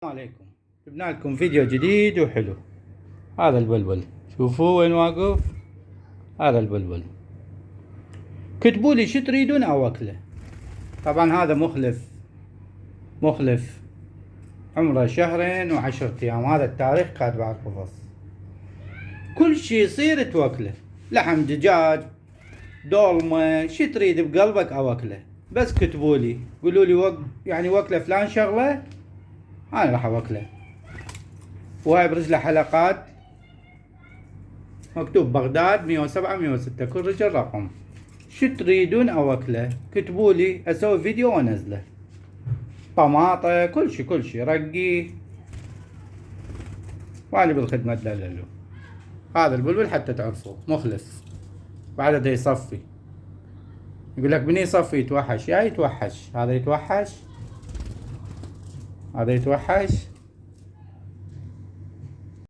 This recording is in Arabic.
السلام عليكم. جبنا لكم فيديو جديد وحلو. هذا البلبل، شوفوا وين واقف. هذا البلبل، كتبوا لي شو تريدون اوكله. طبعا هذا مخلف عمره 2 و10 ايام. هذا التاريخ كاتب على القفص. كل شي يصير توكله، لحم دجاج دولمة، شي تريد بقلبك اوكله. بس كتبوا لي، قولوا لي يعني وكله فلان شغله، انا راح اوكله. وهاي برجله حلقات، مكتوب بغداد 107 106، كل رجل رقم. شو تريدون اوكله كتبوا لي، اسوي فيديو وانزله. طماطة، كل شي رقي، وانا بالخدمة دللو. هذا البلبل حتى تعرفوه مخلص. بعد دا يصفي، يقول لك بني يصفي يتوحش. يا يتوحش هذا، يتوحش هذا، يتوحش.